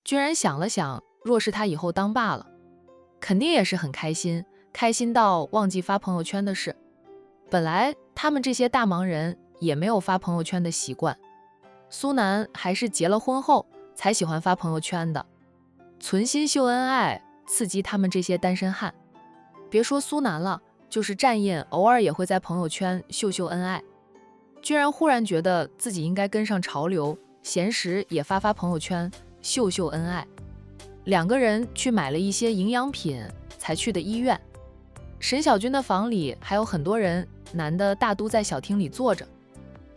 君然想了想，若是他以后当爸了，肯定也是很开心，开心到忘记发朋友圈的事。本来他们这些大忙人也没有发朋友圈的习惯，苏南还是结了婚后才喜欢发朋友圈的，存心秀恩爱，刺激他们这些单身汉。别说苏南了，就是战印偶尔也会在朋友圈秀秀恩爱。居然忽然觉得自己应该跟上潮流，闲时也发发朋友圈，秀秀恩爱。两个人去买了一些营养品才去的医院。沈小军的房里还有很多人，男的大都在小厅里坐着，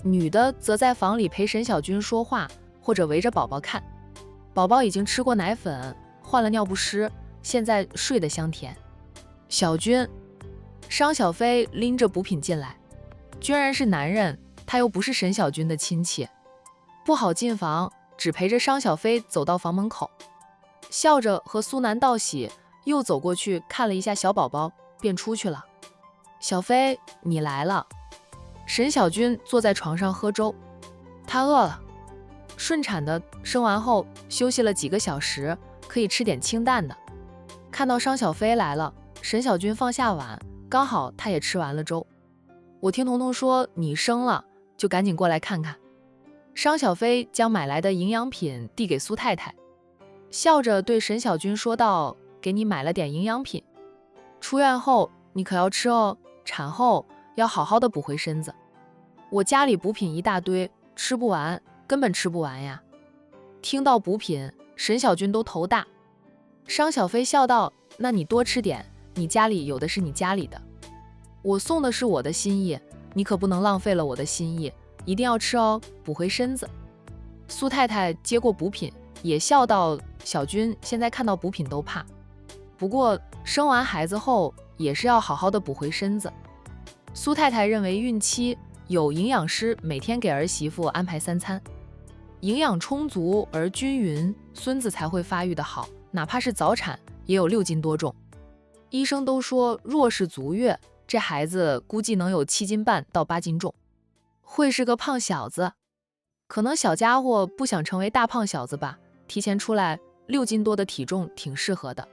女的则在房里陪沈小军说话，或者围着宝宝看。宝宝已经吃过奶粉，换了尿不湿，现在睡得香甜。小军，商小飞拎着补品进来，居然是男人，他又不是沈小军的亲戚，不好进房，只陪着商小飞走到房门口，笑着和苏南道喜，又走过去看了一下小宝宝，便出去了。小飞，你来了。沈小军坐在床上喝粥，他饿了，顺产的，生完后休息了几个小时，可以吃点清淡的。看到商小飞来了，沈小军放下碗，刚好他也吃完了粥。我听彤彤说你生了，就赶紧过来看看。商小飞将买来的营养品递给苏太太，笑着对沈小军说道：“给你买了点营养品，出院后你可要吃哦，产后要好好的补回身子。我家里补品一大堆，吃不完，根本吃不完呀。”听到补品，沈小军都头大。商小飞笑道：“那你多吃点，你家里有的是你家里的，我送的是我的心意，你可不能浪费了我的心意，一定要吃哦，补回身子。”苏太太接过补品，也笑道：“小军现在看到补品都怕，不过生完孩子后也是要好好的补回身子。”苏太太认为孕期有营养师每天给儿媳妇安排3餐，营养充足而均匀，孙子才会发育的好，哪怕是早产也有6斤多重。医生都说若是足月，这孩子估计能有7斤半到8斤重，会是个胖小子。可能小家伙不想成为大胖小子吧，提前出来6斤多的体重挺适合的。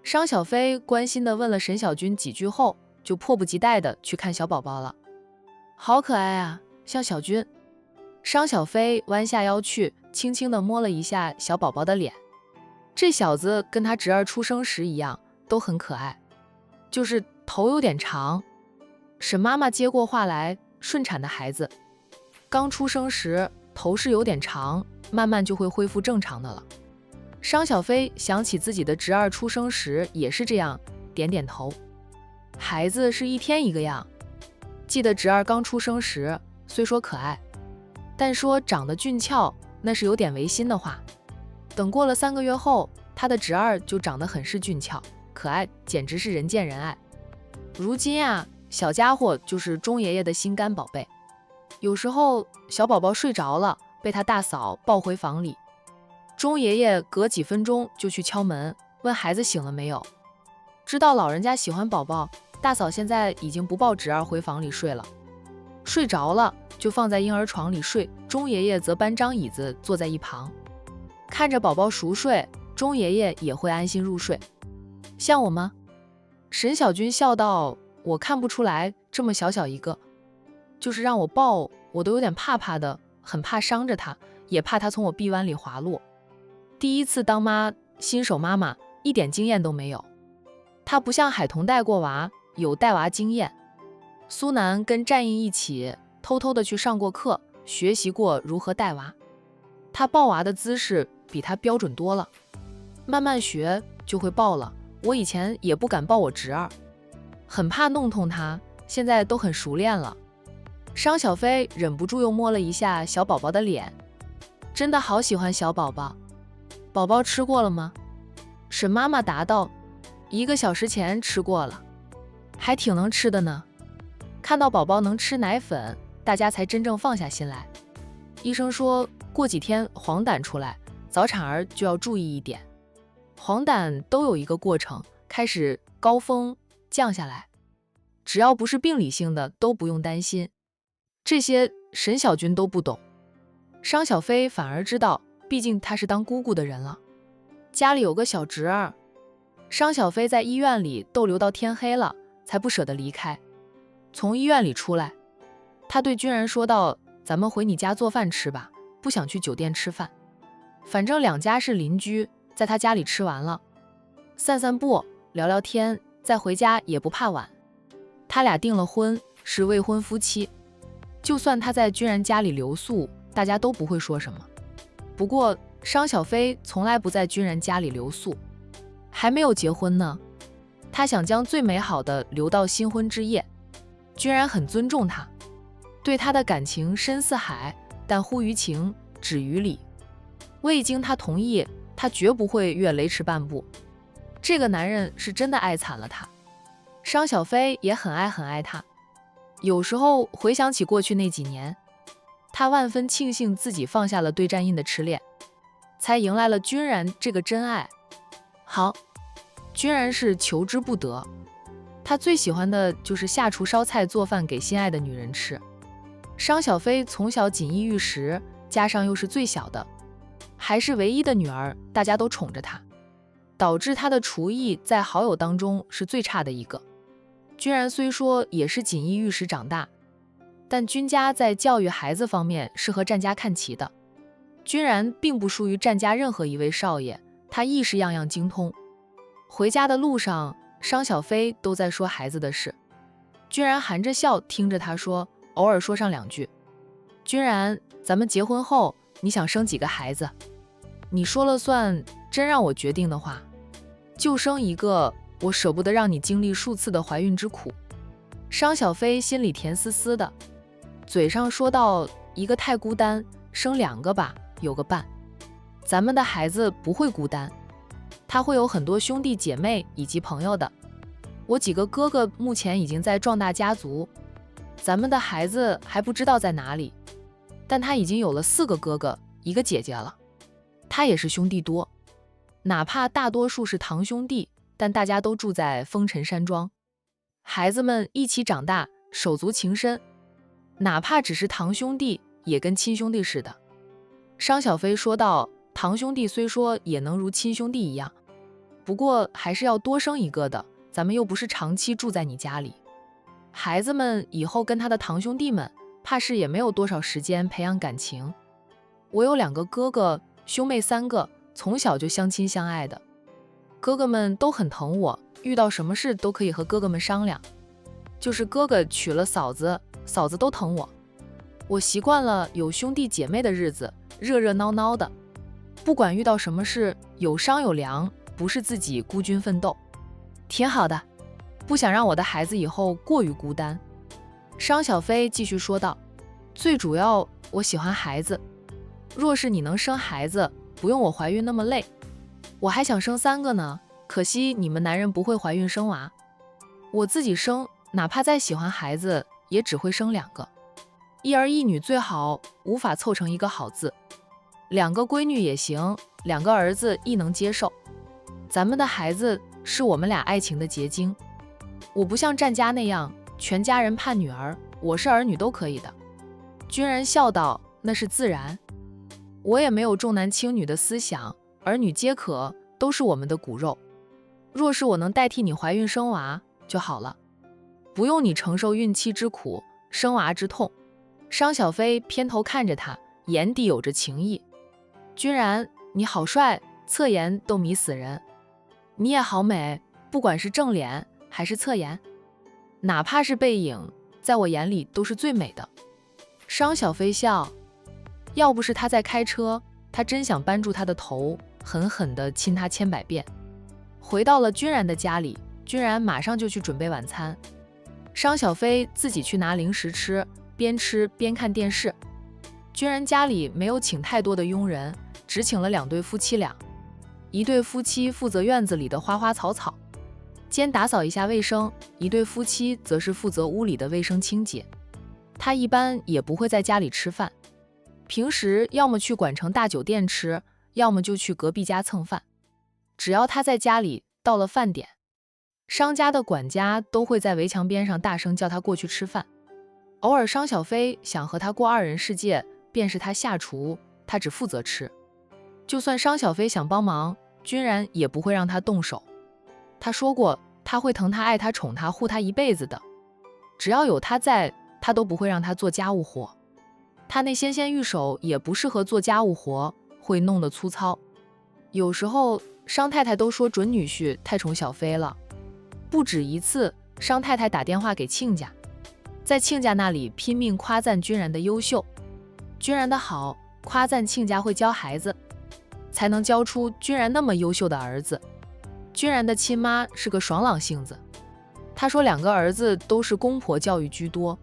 商小飞关心地问了沈小军几句后，就迫不及待地去看小宝宝了。好可爱啊，像小军。商小飞弯下腰去，轻轻地摸了一下小宝宝的脸。这小子跟他侄儿出生时一样，都很可爱，就是头有点长。沈妈妈接过话来，顺产的孩子刚出生时头是有点长，慢慢就会恢复正常的了。商小飞想起自己的侄儿出生时也是这样，点点头。孩子是一天一个样。记得侄儿刚出生时，虽说可爱，但说长得俊俏，那是有点违心的话。等过了3个月后，他的侄儿就长得很是俊俏可爱，简直是人见人爱。如今啊，小家伙就是钟爷爷的心肝宝贝。有时候小宝宝睡着了，被他大嫂抱回房里，钟爷爷隔几分钟就去敲门，问孩子醒了没有。知道老人家喜欢宝宝，大嫂现在已经不抱侄儿回房里睡了，睡着了就放在婴儿床里睡，钟爷爷则搬张椅子坐在一旁，看着宝宝熟睡，钟爷爷也会安心入睡。像我吗？沈小军笑道：“我看不出来，这么小小一个，就是让我抱，我都有点怕怕的，很怕伤着他，也怕他从我臂弯里滑落。第一次当妈，新手妈妈，一点经验都没有。她不像海童带过娃，有带娃经验。苏南跟战印一起偷偷的去上过课，学习过如何带娃。她抱娃的姿势比他标准多了，慢慢学就会抱了。我以前也不敢抱我侄儿，很怕弄痛他，现在都很熟练了。”商小飞忍不住又摸了一下小宝宝的脸，真的好喜欢小宝宝。宝宝吃过了吗？沈妈妈答道：1个小时前吃过了，还挺能吃的呢。看到宝宝能吃奶粉，大家才真正放下心来。医生说过几天黄疸出来，早产儿就要注意一点。黄疸都有一个过程，开始高峰降下来，只要不是病理性的都不用担心。这些沈小军都不懂，商小飞反而知道，毕竟他是当姑姑的人了。家里有个小侄儿。商小飞在医院里逗留到天黑了，才不舍得离开。从医院里出来，他对军然说道：“咱们回你家做饭吃吧，不想去酒店吃饭。反正两家是邻居，在他家里吃完了，散散步，聊聊天，再回家也不怕晚。他俩订了婚，是未婚夫妻。就算他在军然家里留宿，大家都不会说什么。不过商小飞从来不在军然家里留宿，还没有结婚呢，他想将最美好的留到新婚之夜。军然很尊重他，对他的感情深似海，但忽于情，止于礼。未经他同意，他绝不会越雷池半步。这个男人是真的爱惨了他。商小飞也很爱他。有时候回想起过去那几年，他万分庆幸自己放下了对战印的痴恋，才迎来了军然这个真爱。好，军然是求之不得，他最喜欢的就是下厨烧菜做饭给心爱的女人吃。商小飞从小锦衣玉食，加上又是最小的，还是唯一的女儿，大家都宠着她，导致她的厨艺在好友当中是最差的一个。军然虽说也是锦衣玉食长大，但军家在教育孩子方面是和战家看齐的。军然并不输于战家任何一位少爷，他亦是样样精通。回家的路上，商小飞都在说孩子的事，军然含着笑听着他说，偶尔说上两句：“军然，咱们结婚后你想生几个孩子？你说了算，真让我决定的话，就生一个，我舍不得让你经历数次的怀孕之苦。”商小飞心里甜丝丝的，嘴上说道：“一个太孤单，生两个吧，有个伴。咱们的孩子不会孤单，他会有很多兄弟姐妹以及朋友的。我几个哥哥目前已经在壮大家族，咱们的孩子还不知道在哪里，但他已经有了4个哥哥，1个姐姐了。他也是兄弟多，哪怕大多数是堂兄弟，但大家都住在风尘山庄，孩子们一起长大，手足情深，哪怕只是堂兄弟，也跟亲兄弟似的。”商小飞说道：“堂兄弟虽说也能如亲兄弟一样，不过还是要多生一个的，咱们又不是长期住在你家里，孩子们以后跟他的堂兄弟们，怕是也没有多少时间培养感情。我有2个哥哥，兄妹3个，从小就相亲相爱的，哥哥们都很疼我，遇到什么事都可以和哥哥们商量。就是哥哥娶了嫂子，嫂子都疼我。我习惯了有兄弟姐妹的日子，热热闹闹的，不管遇到什么事，有商有量，不是自己孤军奋斗，挺好的，不想让我的孩子以后过于孤单。”商小飞继续说道：“最主要，我喜欢孩子，若是你能生孩子，不用我怀孕那么累。我还想生3个呢，可惜你们男人不会怀孕生娃，我自己生，哪怕再喜欢孩子，也只会生2个。1儿1女最好，无法凑成一个好字。2个闺女也行，2个儿子亦能接受。咱们的孩子是我们俩爱情的结晶，我不像战家那样全家人盼女儿，我是儿女都可以的。”军然笑道：“那是自然，我也没有重男轻女的思想，儿女皆可，都是我们的骨肉。若是我能代替你怀孕生娃就好了，不用你承受孕期之苦，生娃之痛。”商小飞偏头看着他，眼底有着情意。“军然，你好帅，侧颜都迷死人。你也好美，不管是正脸还是侧颜，哪怕是背影，在我眼里都是最美的。”商小飞笑，要不是他在开车，他真想扳住他的头，狠狠地亲他千百遍。回到了军然的家里，军然马上就去准备晚餐，商小飞自己去拿零食吃，边吃边看电视。军然家里没有请太多的佣人，只请了2对夫妻俩，一对夫妻负责院子里的花花草草，兼打扫一下卫生，一对夫妻则是负责屋里的卫生清洁。他一般也不会在家里吃饭，平时要么去管城大酒店吃，要么就去隔壁家蹭饭。只要他在家里，到了饭点，商家的管家都会在围墙边上大声叫他过去吃饭。偶尔商小飞想和他过2人世界，便是他下厨，他只负责吃。就算商小飞想帮忙，君然也不会让他动手。他说过，他会疼他、爱他、宠他、护他一辈子的。只要有他在，他都不会让他做家务活。他那纤纤玉手也不适合做家务活，会弄得粗糙。有时候商太太都说准女婿太宠小飞了。不止一次，商太太打电话给亲家，在亲家那里拼命夸赞君然的优秀，君然的好，夸赞亲家会教孩子，才能教出君然那么优秀的儿子。君然的亲妈是个爽朗性子，她说2个儿子都是公婆教育居多，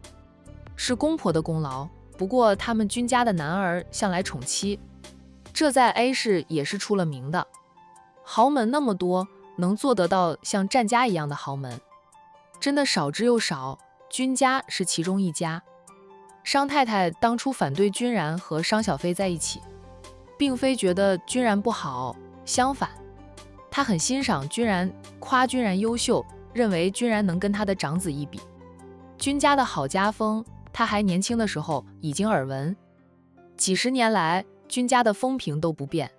是公婆的功劳。不过他们君家的男儿向来宠妻，这在 A 市也是出了名的。豪门那么多，能做得到像战家一样的豪门，真的少之又少，君家是其中一家。商太太当初反对君然和商小飞在一起，并非觉得君然不好，相反，她很欣赏君然，夸君然优秀，认为君然能跟他的长子一比。君家的好家风，他还年轻的时候已经耳闻，几十年来君家的风评都不变。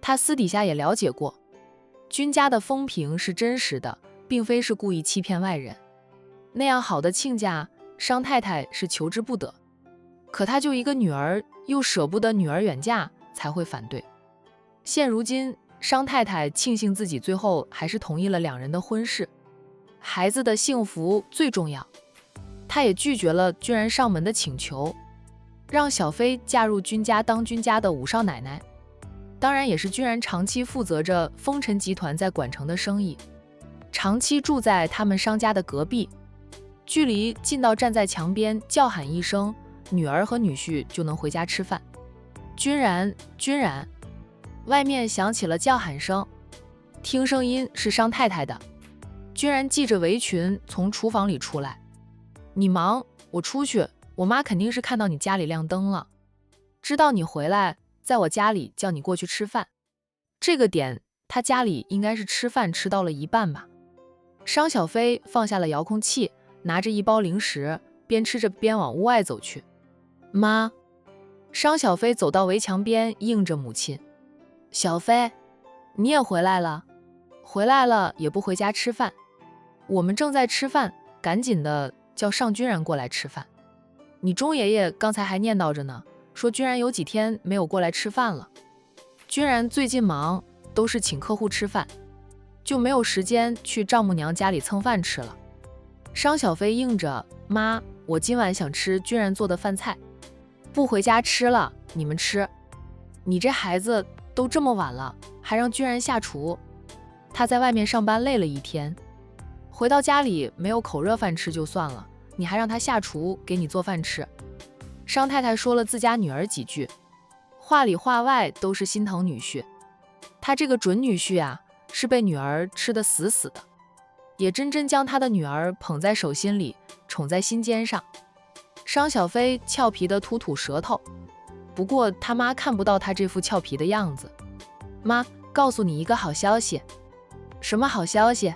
他私底下也了解过，君家的风评是真实的，并非是故意欺骗外人。那样好的亲家，商太太是求之不得，可他就一个女儿，又舍不得女儿远嫁，才会反对。现如今，商太太庆幸自己最后还是同意了2人的婚事，孩子的幸福最重要。她也拒绝了君然上门的请求，让小飞嫁入君家当君家的五少奶奶。当然也是君然长期负责着风尘集团在管城的生意，长期住在他们商家的隔壁，距离近到站在墙边叫喊一声，女儿和女婿就能回家吃饭。君然，君然！外面响起了叫喊声，听声音是商太太的。君然系着围裙从厨房里出来，你忙，我出去，我妈肯定是看到你家里亮灯了，知道你回来，在我家里叫你过去吃饭。这个点，他家里应该是吃饭吃到了一半吧。商小飞放下了遥控器，拿着一包零食，边吃着边往屋外走去。妈！商小飞走到围墙边，应着母亲。小飞，你也回来了？回来了也不回家吃饭？我们正在吃饭，赶紧的叫尚君然过来吃饭。你钟爷爷刚才还念叨着呢，说君然有几天没有过来吃饭了。君然最近忙，都是请客户吃饭，就没有时间去丈母娘家里蹭饭吃了。商小飞应着，妈，我今晚想吃君然做的饭菜，不回家吃了，你们吃。你这孩子都这么晚了，还让君然下厨。他在外面上班累了一天，回到家里没有口热饭吃就算了，你还让他下厨给你做饭吃。商太太说了自家女儿几句，话里话外都是心疼女婿。他这个准女婿啊，是被女儿吃得死死的，也真真将他的女儿捧在手心里，宠在心尖上。商小飞俏皮的吐吐舌头，不过他妈看不到他这副俏皮的样子。妈，告诉你一个好消息。什么好消息？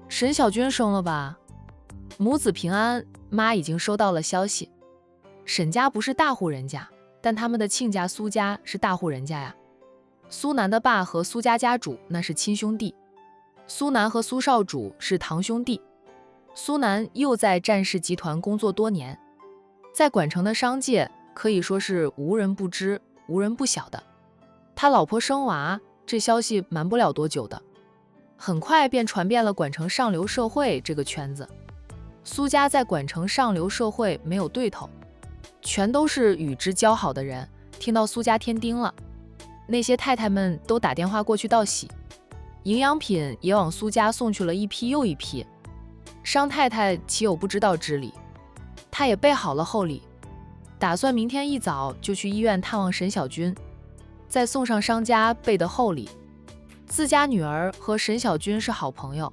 沈小军生了吧？母子平安，妈已经收到了消息。沈家不是大户人家，但他们的亲家苏家是大户人家呀。苏南的爸和苏家家主那是亲兄弟，苏南和苏少主是堂兄弟。苏南又在战氏集团工作多年，在管城的商界可以说是无人不知、无人不晓的。他老婆生娃，这消息瞒不了多久的，很快便传遍了管城上流社会这个圈子。苏家在管城上流社会没有对头，全都是与之交好的人。听到苏家添丁了，那些太太们都打电话过去道喜，营养品也往苏家送去了一批又一批。商太太岂有不知道之理？她也备好了厚礼，打算明天一早就去医院探望沈小军，再送上商家备的厚礼。自家女儿和沈小军是好朋友，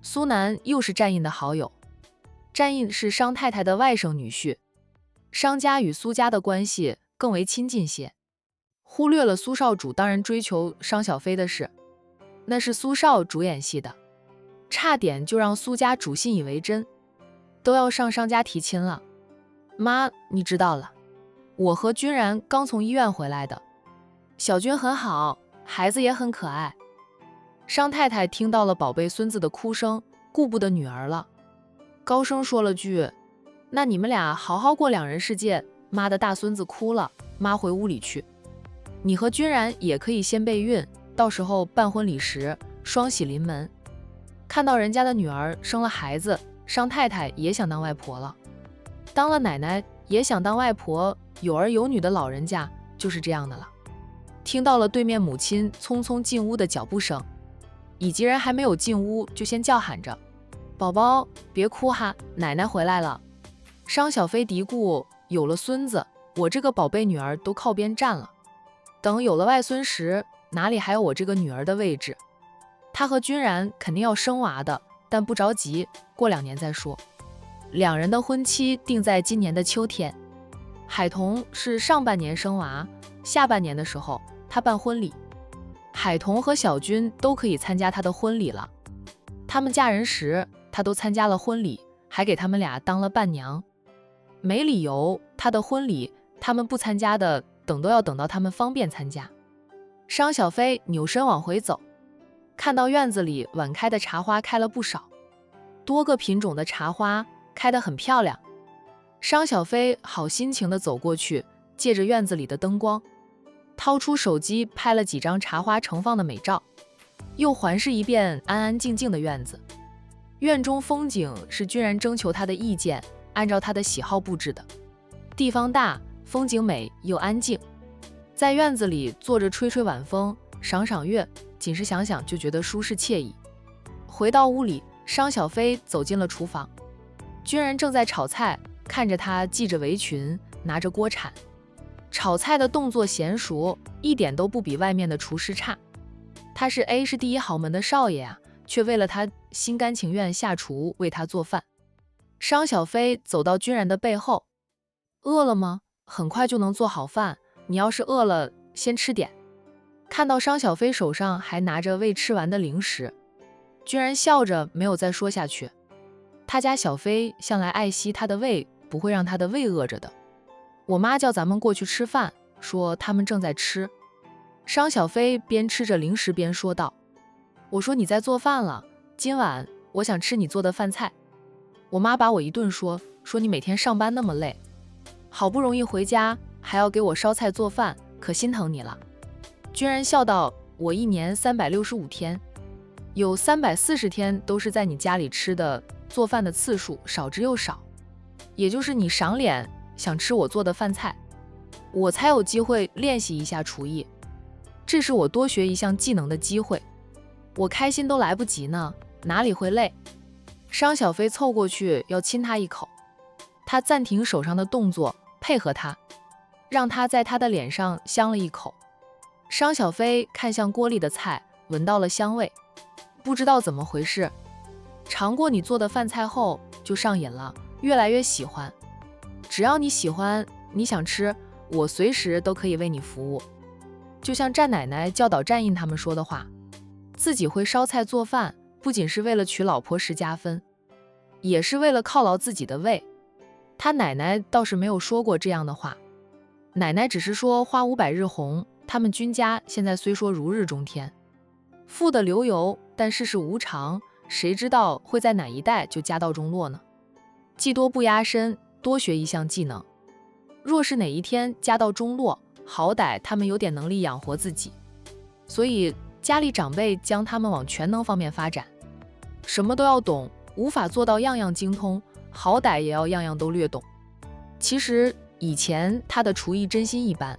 苏南又是战印的好友，战印是商太太的外甥女婿，商家与苏家的关系更为亲近些，忽略了苏少主当然追求商小飞的事，那是苏少主演戏的，差点就让苏家主信以为真，都要上商家提亲了。妈，你知道了，我和君然刚从医院回来的，小军很好，孩子也很可爱，商太太听到了宝贝孙子的哭声，顾不得女儿了，高声说了句：“那你们俩好好过两人世界，妈的大孙子哭了，妈回屋里去。你和君然也可以先备孕，到时候办婚礼时双喜临门。”看到人家的女儿生了孩子，商太太也想当外婆了，当了奶奶也想当外婆，有儿有女的老人家就是这样的了。听到了对面母亲匆匆进屋的脚步声，以及人还没有进屋就先叫喊着：“宝宝别哭哈，奶奶回来了。”商小飞嘀咕：“有了孙子，我这个宝贝女儿都靠边站了，等有了外孙时，哪里还有我这个女儿的位置？她和君然肯定要生娃的，但不着急，过2年再说。”两人的婚期定在今年的秋天，海童是上半年生娃，下半年的时候他办婚礼，海童和小军都可以参加他的婚礼了。他们嫁人时，他都参加了婚礼，还给他们俩当了伴娘。没理由他的婚礼他们不参加的，都要等到他们方便参加。商小飞扭身往回走，看到院子里晚开的茶花开了不少，多个品种的茶花开得很漂亮。商小飞好心情地走过去，借着院子里的灯光，掏出手机拍了几张茶花盛放的美照，又环视一遍安安静静的院子。院中风景是君然征求他的意见，按照他的喜好布置的，地方大，风景美又安静。在院子里坐着吹吹晚风，赏赏月，仅是想想就觉得舒适惬意。回到屋里，商小飞走进了厨房，君然正在炒菜，看着他系着围裙，拿着锅铲，炒菜的动作娴熟，一点都不比外面的厨师差。他是 A 市第一豪门的少爷啊，却为了他心甘情愿下厨为他做饭。商小飞走到君然的背后：“饿了吗？很快就能做好饭，你要是饿了，先吃点。”看到商小飞手上还拿着未吃完的零食，君然笑着没有再说下去。他家小飞向来爱惜他的胃，不会让他的胃饿着的。我妈叫咱们过去吃饭，说他们正在吃。商小飞边吃着零食边说道：“我说你在做饭了，今晚我想吃你做的饭菜。我妈把我一顿说你每天上班那么累，好不容易回家还要给我烧菜做饭，可心疼你了。”君然笑道：“我一年365天，有340天都是在你家里吃的，做饭的次数少之又少，也就是你赏脸想吃我做的饭菜，我才有机会练习一下厨艺，这是我多学一项技能的机会，我开心都来不及呢，哪里会累？”商小飞凑过去要亲他一口，他暂停手上的动作，配合他，让他在他的脸上香了一口。商小飞看向锅里的菜，闻到了香味，不知道怎么回事，尝过你做的饭菜后就上瘾了，越来越喜欢。只要你喜欢，你想吃，我随时都可以为你服务。就像战奶奶教导战印他们说的话，自己会烧菜做饭，不仅是为了娶老婆时加分，也是为了犒劳自己的胃。他奶奶倒是没有说过这样的话，奶奶只是说花无百日红，他们君家现在虽说如日中天，富得流油，但世事无常，谁知道会在哪一代就家道中落呢？技多不压身，多学一项技能，若是哪一天家道中落，好歹他们有点能力养活自己。所以家里长辈将他们往全能方面发展，什么都要懂，无法做到样样精通，好歹也要样样都略懂。其实以前他的厨艺真心一般，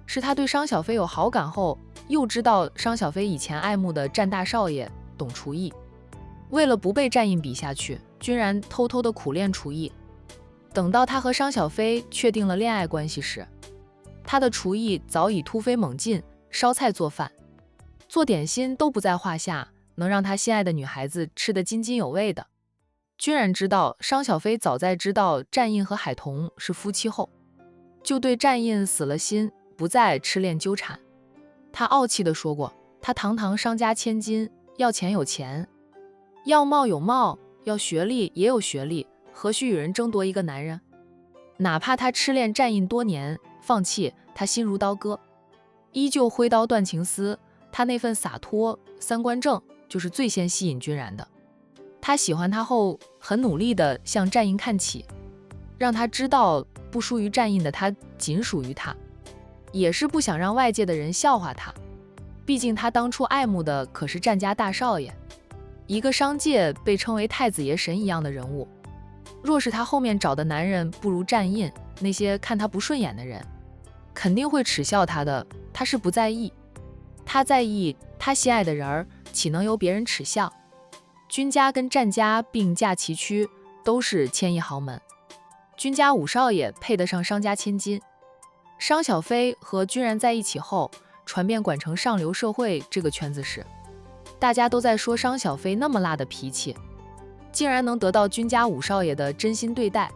是他对商小飞有好感后，又知道商小飞以前爱慕的战大少爷懂厨艺，为了不被战印比下去，君然偷偷的苦练厨艺。等到他和商小飞确定了恋爱关系时，他的厨艺早已突飞猛进，烧菜做饭做点心都不在话下，能让他心爱的女孩子吃得津津有味的。君然知道商小飞早在知道战印和海童是夫妻后，就对战印死了心，不再痴恋纠缠。他傲气地说过，他堂堂商家千金，要钱有钱，要貌有貌，要学历也有学历，何须与人争夺一个男人？哪怕他痴恋战印多年，放弃他心如刀割，依旧挥刀断情丝，他那份洒脱、三观正，就是最先吸引君然的。他喜欢他后，很努力地向战印看齐，让他知道不输于战印的他仅属于他，也是不想让外界的人笑话他。毕竟他当初爱慕的可是战家大少爷，一个商界被称为太子爷神一样的人物。若是他后面找的男人不如战印，那些看他不顺眼的人肯定会耻笑他的。他是不在意，他在意他心爱的人儿岂能由别人耻笑。君家跟战家并驾齐驱，都是千亿豪门。君家五少爷配得上商家千金。商小飞和君然在一起后，传遍管城上流社会这个圈子时，大家都在说商小飞那么辣的脾气，竟然能得到君家五少爷的真心对待。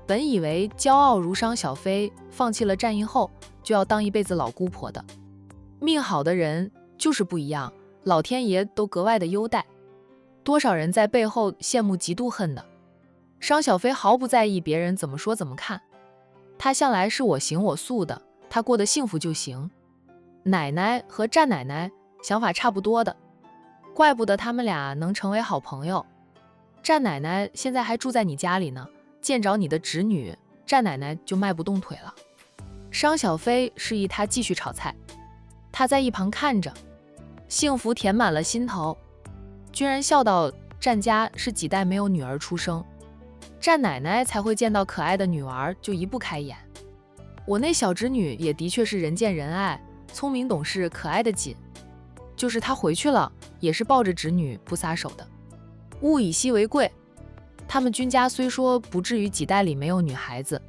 本以为骄傲如商小飞放弃了战役后就要当一辈子老姑婆的，命好的人就是不一样，老天爷都格外的优待。多少人在背后羡慕嫉妒恨的，商小飞毫不在意别人怎么说怎么看，他向来是我行我素的，他过得幸福就行。奶奶和战奶奶想法差不多的，怪不得他们俩能成为好朋友。战奶奶现在还住在你家里呢，见着你的侄女，战奶奶就迈不动腿了。商小飞示意他继续炒菜，他在一旁看着，幸福填满了心头。君然笑道，战家是几代没有女儿出生，战奶奶才会见到可爱的女儿就移不开眼。我那小侄女也的确是人见人爱，聪明懂事，可爱的紧。就是她回去了，也是抱着侄女不撒手的。物以稀为贵，他们君家虽说不至于几代里没有女孩子，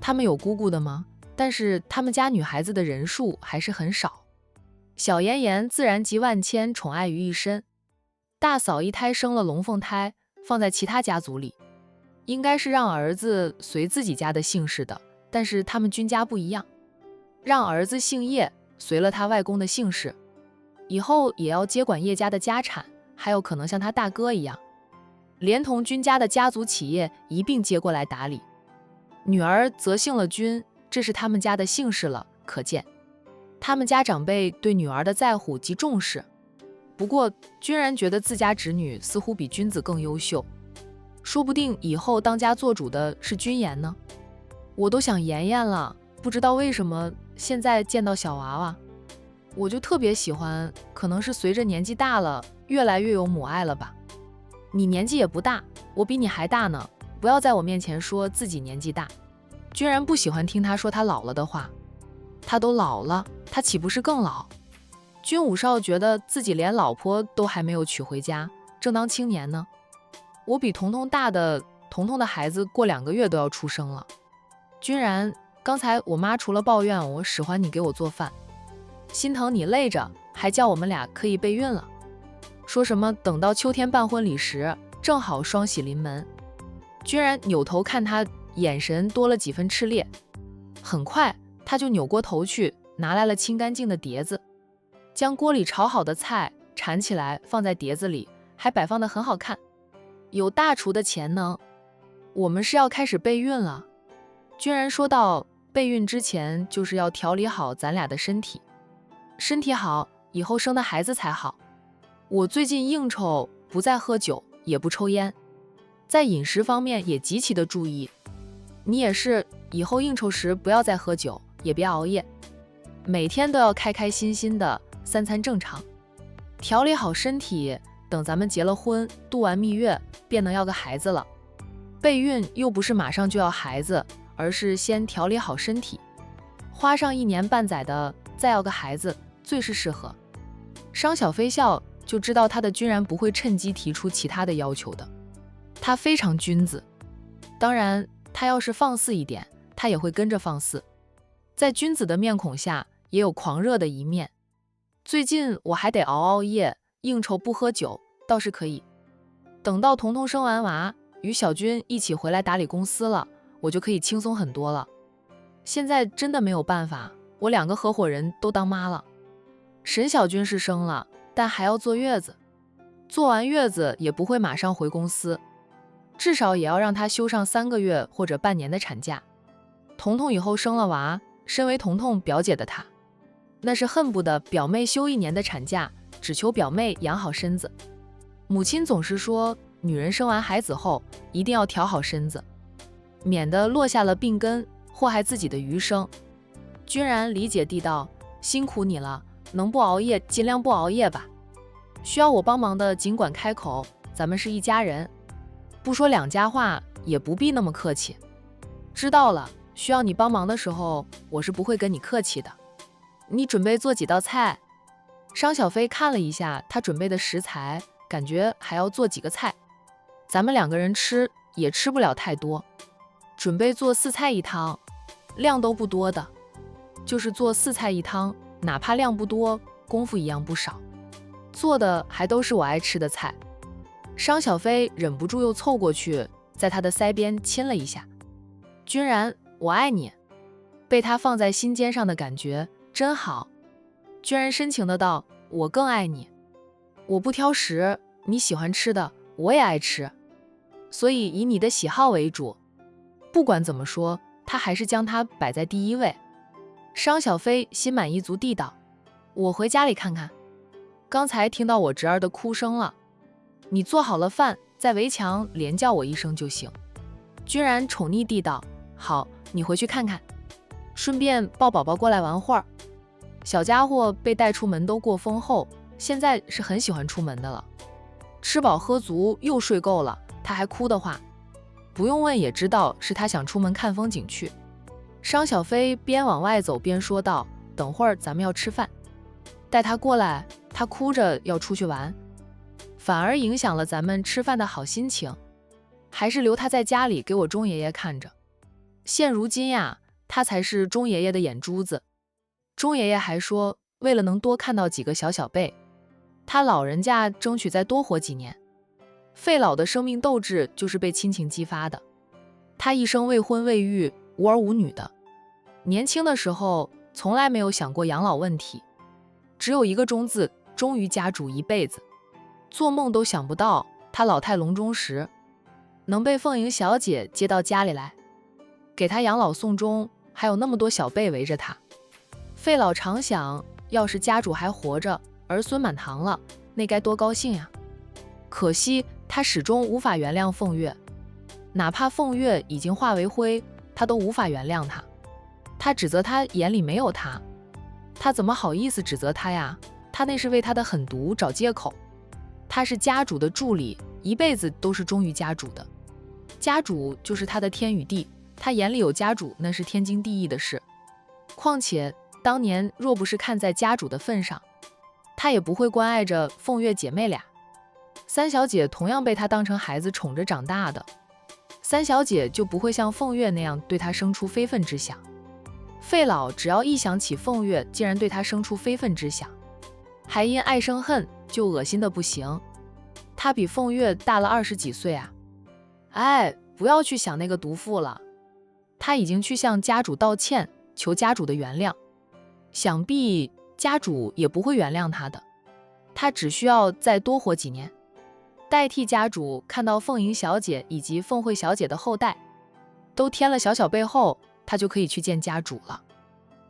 他们有姑姑的吗？但是他们家女孩子的人数还是很少。小妍妍自然集万千宠爱于一身，大嫂一胎生了龙凤胎，放在其他家族里，应该是让儿子随自己家的姓氏的，但是他们君家不一样，让儿子姓叶，随了他外公的姓氏，以后也要接管叶家的家产，还有可能像他大哥一样，连同君家的家族企业一并接过来打理。女儿则姓了君，这是他们家的姓氏了，可见他们家长辈对女儿的在乎及重视。不过君然觉得自家侄女似乎比君子更优秀，说不定以后当家做主的是君妍呢。我都想妍妍了，不知道为什么现在见到小娃娃我就特别喜欢，可能是随着年纪大了越来越有母爱了吧。你年纪也不大，我比你还大呢，不要在我面前说自己年纪大。君然不喜欢听他说他老了的话，他都老了，他岂不是更老？君五少觉得自己连老婆都还没有娶回家，正当青年呢。我比彤彤大的，彤彤的孩子过2个月都要出生了。君然，刚才我妈除了抱怨我使唤你给我做饭，心疼你累着，还叫我们俩可以备孕了，说什么等到秋天办婚礼时正好双喜临门。君然扭头看他，眼神多了几分炽烈。很快他就扭过头去，拿来了清干净的碟子，将锅里炒好的菜铲起来放在碟子里，还摆放得很好看。有大厨的潜能，我们是要开始备孕了。君然说道，备孕之前就是要调理好咱俩的身体，身体好以后生的孩子才好。我最近应酬不再喝酒，也不抽烟，在饮食方面也极其的注意。你也是，以后应酬时不要再喝酒，也别熬夜，每天都要开开心心的，3餐正常，调理好身体，等咱们结了婚，度完蜜月，便能要个孩子了。备孕又不是马上就要孩子，而是先调理好身体，花上1年半载的再要个孩子，最是适合。商小飞笑，就知道他的君然不会趁机提出其他的要求的，他非常君子。当然他要是放肆一点，他也会跟着放肆，在君子的面孔下也有狂热的一面。最近我还得熬夜，应酬不喝酒倒是可以，等到彤彤生完娃，与小军一起回来打理公司了，我就可以轻松很多了。现在真的没有办法，我2个合伙人都当妈了。沈小军是生了，但还要坐月子，坐完月子也不会马上回公司，至少也要让他休上3个月或者半年的产假。彤彤以后生了娃，身为彤彤表姐的她，那是恨不得表妹休1年的产假，只求表妹养好身子。母亲总是说，女人生完孩子后一定要调好身子，免得落下了病根，祸害自己的余生。君然理解地道，辛苦你了，能不熬夜尽量不熬夜吧。需要我帮忙的尽管开口，咱们是一家人，不说两家话也不必那么客气。知道了，需要你帮忙的时候，我是不会跟你客气的。你准备做几道菜？商小飞看了一下他准备的食材，感觉还要做几个菜，咱们2个人吃也吃不了太多。准备做4菜1汤，量都不多的，就是做4菜1汤，哪怕量不多，功夫一样不少。做的还都是我爱吃的菜。商小飞忍不住又凑过去，在他的腮边亲了一下。君然，我爱你。被他放在心尖上的感觉真好。君然深情的道，我更爱你。我不挑食，你喜欢吃的我也爱吃，所以以你的喜好为主。不管怎么说，他还是将它摆在第一位。商小飞心满意足地道，我回家里看看。刚才听到我侄儿的哭声了，你做好了饭，在围墙连叫我一声就行。君然宠溺地道，好，你回去看看，顺便抱宝宝过来玩会儿。小家伙被带出门都过风后，现在是很喜欢出门的了。吃饱喝足又睡够了，他还哭的话，不用问也知道是他想出门看风景去。商小飞边往外走边说道，等会儿咱们要吃饭，带他过来，他哭着要出去玩，反而影响了咱们吃饭的好心情，还是留他在家里给我钟爷爷看着。现如今呀，他才是钟爷爷的眼珠子。钟爷爷还说，为了能多看到几个小小辈，他老人家争取再多活几年。费老的生命斗志就是被亲情激发的，他一生未婚未育，无儿无女的，年轻的时候从来没有想过养老问题，只有一个忠字，忠于家主一辈子。做梦都想不到他老态龙钟时能被凤迎小姐接到家里来，给他养老送终，还有那么多小辈围着他。费老常想，要是家主还活着，儿孙满堂了，那该多高兴呀。可惜他始终无法原谅凤月，哪怕凤月已经化为灰，他都无法原谅他。他指责他眼里没有他，他怎么好意思指责他呀？他那是为他的狠毒找借口。他是家主的助理，一辈子都是忠于家主的，家主就是他的天与地，他眼里有家主那是天经地义的事。况且当年若不是看在家主的份上，他也不会关爱着凤月姐妹俩。三小姐同样被他当成孩子宠着长大的，三小姐就不会像凤月那样对他生出非分之想。费老只要一想起凤月竟然对他生出非分之想，还因爱生恨，就恶心的不行。他比凤月大了20几岁啊！哎，不要去想那个毒妇了，他已经去向家主道歉，求家主的原谅。想必家主也不会原谅他的，他只需要再多活几年，代替家主看到凤迎小姐以及凤慧小姐的后代都添了小小辈后，他就可以去见家主了。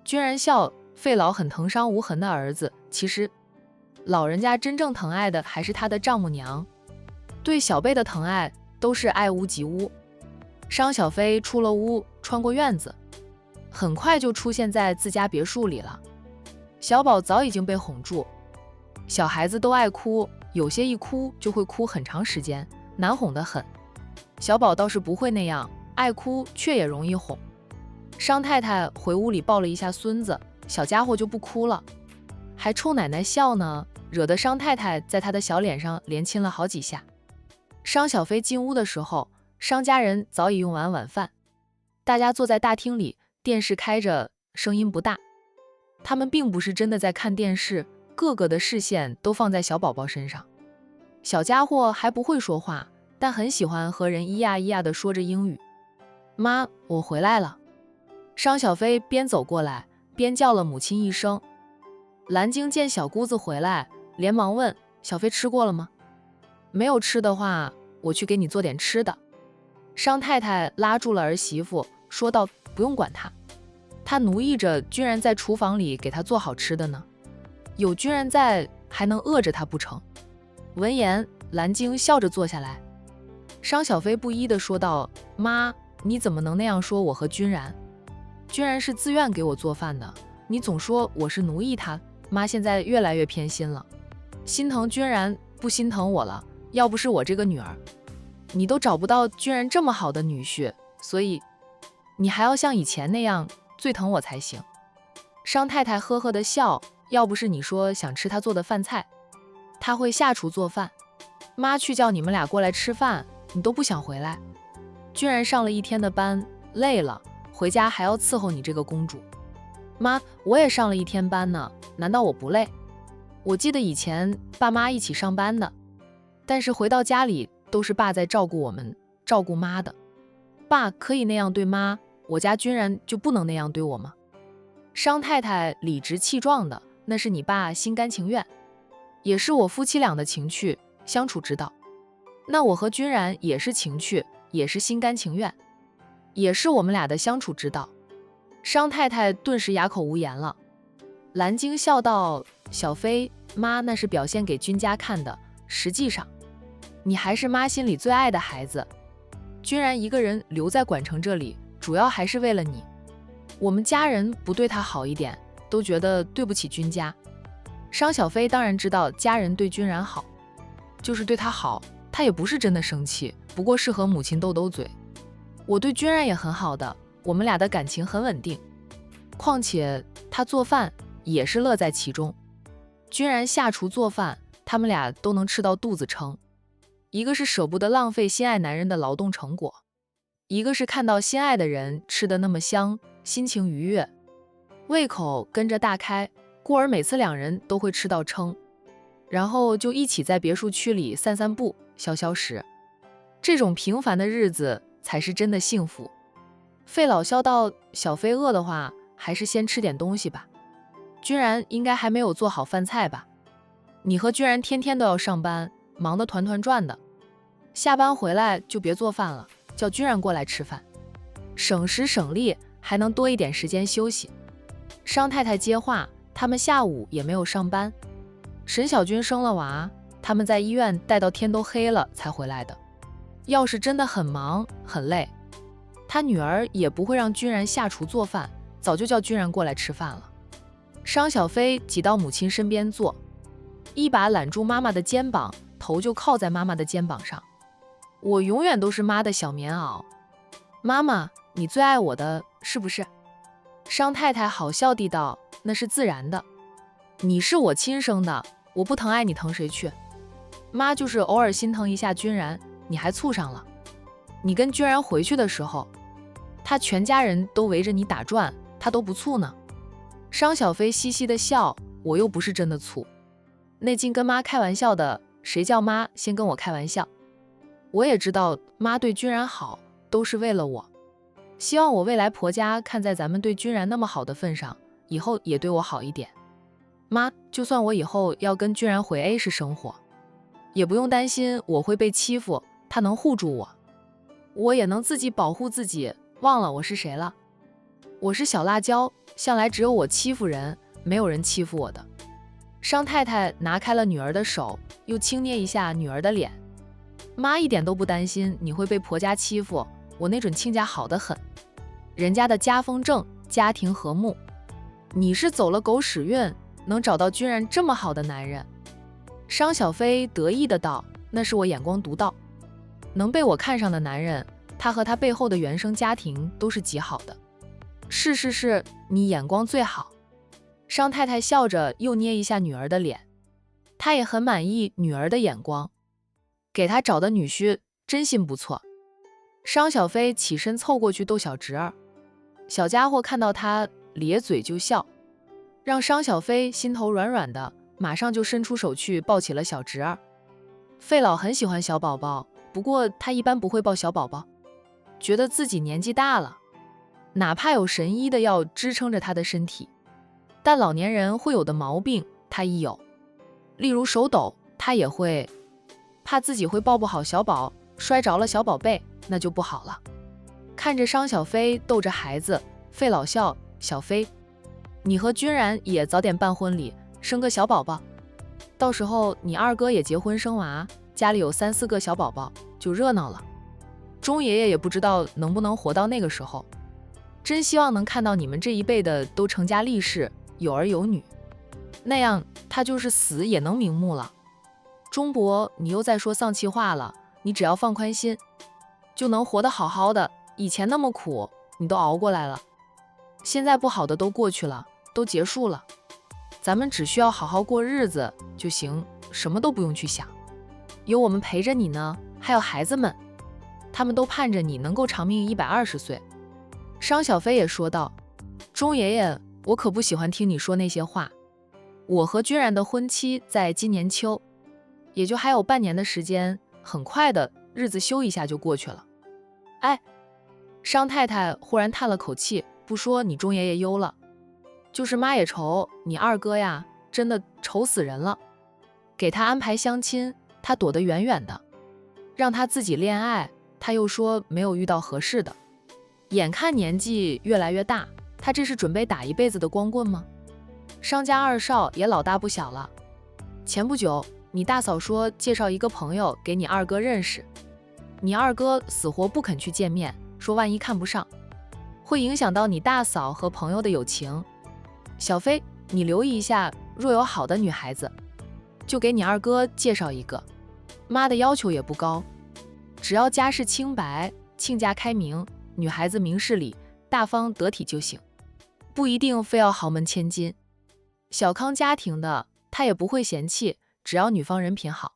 君然笑，费老很疼伤无痕的儿子，其实老人家真正疼爱的还是他的丈母娘，对小辈的疼爱都是爱屋及乌。商小飞出了屋，穿过院子，很快就出现在自家别墅里了。小宝早已经被哄住，小孩子都爱哭，有些一哭就会哭很长时间，难哄得很。小宝倒是不会那样，爱哭却也容易哄。商太太回屋里抱了一下孙子，小家伙就不哭了，还冲奶奶笑呢，惹得商太太在他的小脸上连亲了好几下。商小飞进屋的时候，商家人早已用完晚饭，大家坐在大厅里，电视开着，声音不大。他们并不是真的在看电视，个个的视线都放在小宝宝身上。小家伙还不会说话，但很喜欢和人咿呀咿呀地说着英语。妈，我回来了。商小飞边走过来边叫了母亲一声。蓝晶见小姑子回来，连忙问，小飞吃过了吗？没有吃的话，我去给你做点吃的。商太太拉住了儿媳妇，说道，不用管她，他奴役着，居然在厨房里给他做好吃的呢。有军人在，还能饿着他不成？闻言，蓝鲸笑着坐下来。商小飞不依地说道：“妈，你怎么能那样说我和君然？君然是自愿给我做饭的，你总说我是奴役他。妈现在越来越偏心了，心疼君然，不心疼我了。要不是我这个女儿，你都找不到君然这么好的女婿，所以你还要像以前那样最疼我才行。”商太太呵呵地笑，要不是你说想吃她做的饭菜，她会下厨做饭。妈去叫你们俩过来吃饭，你都不想回来。君然上了一天的班，累了，回家还要伺候你这个公主。妈，我也上了一天班呢，难道我不累？我记得以前爸妈一起上班的，但是回到家里都是爸在照顾我们，照顾妈的。爸可以那样对妈，我家君然就不能那样对我吗？商太太理直气壮的，那是你爸心甘情愿，也是我夫妻俩的情趣相处之道。那我和君然也是情趣，也是心甘情愿，也是我们俩的相处之道。商太太顿时哑口无言了。蓝鲸笑道：“小飞，妈那是表现给君家看的，实际上你还是妈心里最爱的孩子。君然一个人留在管城这里，主要还是为了你。我们家人不对他好一点，都觉得对不起君家。”商小飞当然知道家人对君然好，就是对他好，他也不是真的生气，不过是和母亲斗斗嘴。我对君然也很好的，我们俩的感情很稳定，况且他做饭也是乐在其中。君然下厨做饭，他们俩都能吃到肚子撑。一个是舍不得浪费心爱男人的劳动成果，一个是看到心爱的人吃得那么香，心情愉悦，胃口跟着大开，故而每次两人都会吃到撑，然后就一起在别墅区里散散步，消消食。这种平凡的日子才是真的幸福。费老笑道：“小飞饿的话，还是先吃点东西吧。君然应该还没有做好饭菜吧？你和君然天天都要上班，忙得团团转的，下班回来就别做饭了，叫君然过来吃饭，省时省力，还能多一点时间休息。”商太太接话：“他们下午也没有上班，沈小军生了娃，他们在医院待到天都黑了才回来的。要是真的很忙很累，他女儿也不会让君然下厨做饭，早就叫君然过来吃饭了。”商小飞挤到母亲身边坐，一把揽住妈妈的肩膀，头就靠在妈妈的肩膀上。“我永远都是妈的小棉袄，妈妈，你最爱我的是不是？”商太太好笑地道：“那是自然的，你是我亲生的，我不疼爱你疼谁去？妈就是偶尔心疼一下君然，你还醋上了。你跟君然回去的时候，他全家人都围着你打转，他都不醋呢。”商小飞嘻嘻地笑：“我又不是真的醋，那竟跟妈开玩笑的，谁叫妈先跟我开玩笑？我也知道妈对君然好，都是为了我，希望我未来婆家看在咱们对君然那么好的份上，以后也对我好一点。妈，就算我以后要跟君然回 A 市生活，也不用担心我会被欺负，他能护住我，我也能自己保护自己。忘了我是谁了？我是小辣椒，向来只有我欺负人，没有人欺负我的。”商太太拿开了女儿的手，又轻捏一下女儿的脸：“妈一点都不担心你会被婆家欺负，我那准亲家好得很，人家的家风正，家庭和睦。你是走了狗屎运，能找到君然这么好的男人。”商小飞得意的道：“那是我眼光独到，能被我看上的男人，他和他背后的原生家庭都是极好的。”“是，你眼光最好。”商太太笑着又捏一下女儿的脸，她也很满意女儿的眼光，给她找的女婿真心不错。商小飞起身凑过去逗小侄儿，小家伙看到他咧嘴就笑，让商小飞心头软软的，马上就伸出手去抱起了小侄儿。费老很喜欢小宝宝，不过他一般不会抱小宝宝，觉得自己年纪大了，哪怕有神医的药支撑着他的身体，但老年人会有的毛病他亦有，例如手抖，他也会，怕自己会抱不好小宝，摔着了小宝贝，那就不好了。看着商小飞逗着孩子，费老笑：“小飞，你和君然也早点办婚礼，生个小宝宝，到时候你二哥也结婚生娃，家里有3、4个小宝宝，就热闹了。钟爷爷也不知道能不能活到那个时候，真希望能看到你们这一辈的都成家立室，有儿有女，那样他就是死也能瞑目了。钟伯，你又在说丧气话了，你只要放宽心，就能活得好好的。以前那么苦，你都熬过来了，现在不好的都过去了，都结束了，咱们只需要好好过日子就行，什么都不用去想。有我们陪着你呢，还有孩子们，他们都盼着你能够长命120岁。商小飞也说道，钟爷爷，我可不喜欢听你说那些话。我和君然的婚期在今年秋，也就还有半年的时间，很快的日子休一下就过去了。哎，商太太忽然叹了口气，不说你钟爷爷忧了，就是妈也愁你二哥呀，真的愁死人了。给他安排相亲，他躲得远远的，让他自己恋爱，他又说没有遇到合适的。眼看年纪越来越大，他这是准备打一辈子的光棍吗？商家二少也老大不小了，前不久你大嫂说介绍一个朋友给你二哥认识，你二哥死活不肯去见面，说万一看不上，会影响到你大嫂和朋友的友情。小飞，你留意一下，若有好的女孩子，就给你二哥介绍一个。妈的要求也不高，只要家世清白，亲家开明，女孩子明事理，大方得体就行，不一定非要豪门千金。小康家庭的他也不会嫌弃，只要女方人品好。